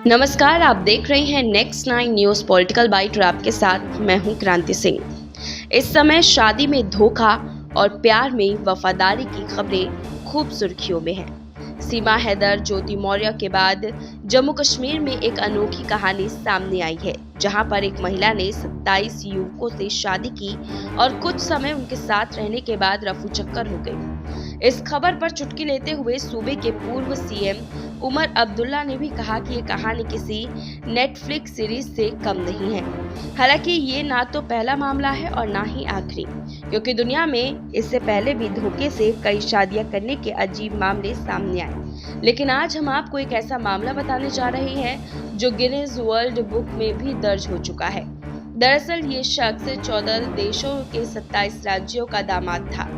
नमस्कार, आप देख रहे हैं नेक्स्ट 9 न्यूज़ पॉलिटिकल बाइट और आपके साथ मैं हूं क्रांति सिंह। इस समय शादी में धोखा और प्यार में वफादारी की खबरें खूब सुर्खियों में हैं। सीमा हैदर, ज्योति मौर्य के बाद जम्मू कश्मीर में एक अनोखी कहानी सामने आई है, जहां पर एक महिला ने 27 युवकों से शादी की और कुछ समय उनके साथ रहने के बाद रफू चक्कर हो गई। इस खबर पर चुटकी लेते हुए सूबे के पूर्व सीएम उमर अब्दुल्ला ने भी कहा कि ये कहानी किसी नेटफ्लिक्स सीरीज से कम नहीं है। हालांकि ये ना तो पहला मामला है और ना ही आखिरी, क्योंकि दुनिया में इससे पहले भी धोखे से कई शादियां करने के अजीब मामले सामने आए। लेकिन आज हम आपको एक ऐसा मामला बताने जा रहे हैं जो गिनीज वर्ल्ड बुक में भी दर्ज हो चुका है। दरअसल ये शख्स 14 देशों के 27 राज्यों का दामाद था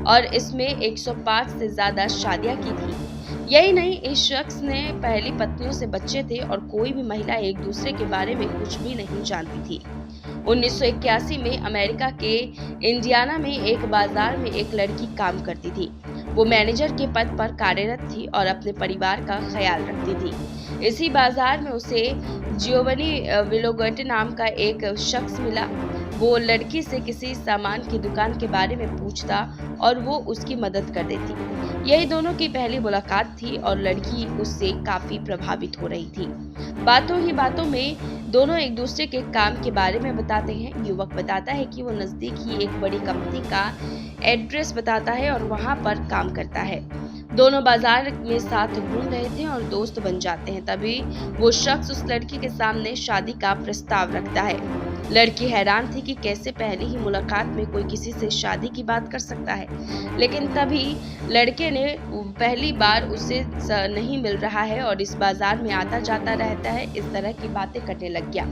और इसमें 105 से ज्यादा शादियां की थी। यही नहीं, इस शख्स ने पहली पत्नियों से बच्चे थे और कोई भी महिला एक दूसरे के बारे में कुछ भी नहीं जानती थी। 1981 में अमेरिका के इंडियाना में एक बाजार में एक लड़की काम करती थी। वो मैनेजर के पद पर कार्यरत थी और अपने परिवार का ख्याल रखती थी। इसी बाजार में उसे जियोवनी विलोगट नाम का एक शख्स मिला। वो लड़की से किसी सामान की दुकान के बारे में पूछता और वो उसकी मदद कर देती। यही दोनों की पहली मुलाकात थी और लड़की उससे काफी प्रभावित हो रही थी। बातों ही बातों में दोनों एक दूसरे के काम के बारे में बताते हैं। युवक बताता है कि वो नजदीक ही एक बड़ी कंपनी का एड्रेस बताता है और वहां पर काम करता है। दोनों बाजार में साथ घूम रहे थे और दोस्त बन जाते हैं। तभी वो शख्स उस लड़की के सामने शादी का प्रस्ताव रखता है। लड़की हैरान थी कि कैसे पहली ही मुलाकात में कोई किसी से शादी की बात कर सकता है, लेकिन तभी लड़के ने पहली बार उसे नहीं मिल रहा है और इस बाजार में आता जाता रहता है, इस तरह की बातें करने लग गया।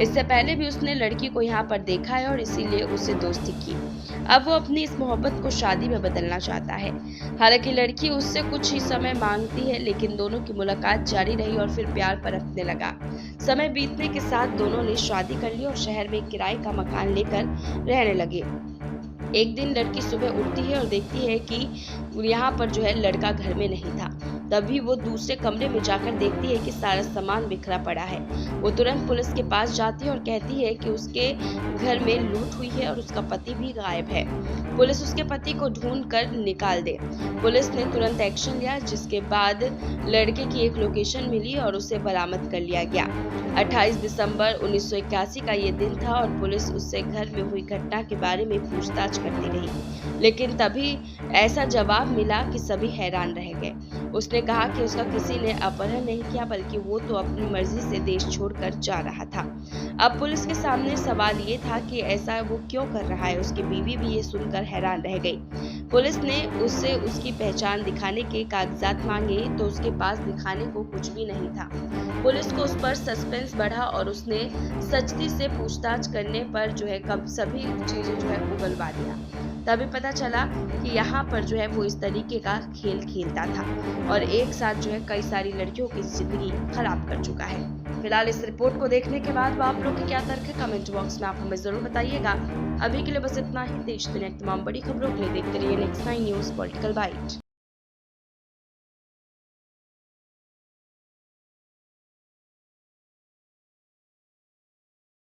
इससे पहले भी उसने लड़की को यहाँ पर देखा है और इसीलिए उससे दोस्ती की। अब वो अपनी इस मोहब्बत को शादी में बदलना चाहता है। हालांकि लड़की उससे कुछ ही समय मांगती है, लेकिन दोनों की मुलाकात जारी रही और फिर प्यार पनपने लगा। समय बीतने के साथ दोनों ने शादी कर ली और शहर में किराए का मकान लेकर रहने लगे। एक दिन लड़की सुबह उठती है और देखती है कि यहाँ पर जो है लड़का घर में नहीं था। तभी वो दूसरे कमरे में जाकर देखती है कि सारा सामान बिखरा पड़ा है। वो तुरंत पुलिस के पास जाती है और कहती है कि उसके घर में लूट हुई है और उसका पति भी गायब है। पुलिस उसके पति को ढूंढ कर निकाल दे। पुलिस ने तुरंत एक्शन लिया, जिसके बाद लड़के की एक लोकेशन मिली और उसे बरामद कर लिया गया। 28 दिसंबर 1981 का ये दिन था और पुलिस उससे घर में हुई घटना के बारे में पूछताछ करती रही, लेकिन तभी ऐसा जवाब मिला कि सभी हैरान रह गए। उसने कहा कि उसका किसी ने अपहरण नहीं किया, बल्कि वो तो अपनी मर्जी से देश छोड़कर जा रहा था। अब पुलिस के सामने सवाल ये था कि ऐसा वो क्यों कर रहा है। उसकी बीवी भी ये सुनकर हैरान रह गई। पुलिस ने उससे उसकी पहचान दिखाने के कागजात मांगे तो उसके पास दिखाने को कुछ भी नहीं था। पुलिस को उस पर सस्पेंस बढ़ा और उसने सख्ती से पूछताछ करने पर जो है कब सभी चीजें जो है उगलवा दिया। तभी पता चला कि यहाँ पर जो है वो इस तरीके का खेल खेलता था और एक साथ जो है कई सारी लड़कियों की जिंदगी खराब कर चुका है। फिलहाल इस रिपोर्ट को देखने के बाद आप लोग के क्या तर्क है, कमेंट बॉक्स में आप हमें जरूर बताइएगा। अभी के लिए बस इतना ही। देश दुनिया की तमाम बड़ी खबरों के लिए देखते रहिए नेक्स्ट 9 न्यूज़ पॉलिटिकल बाइट।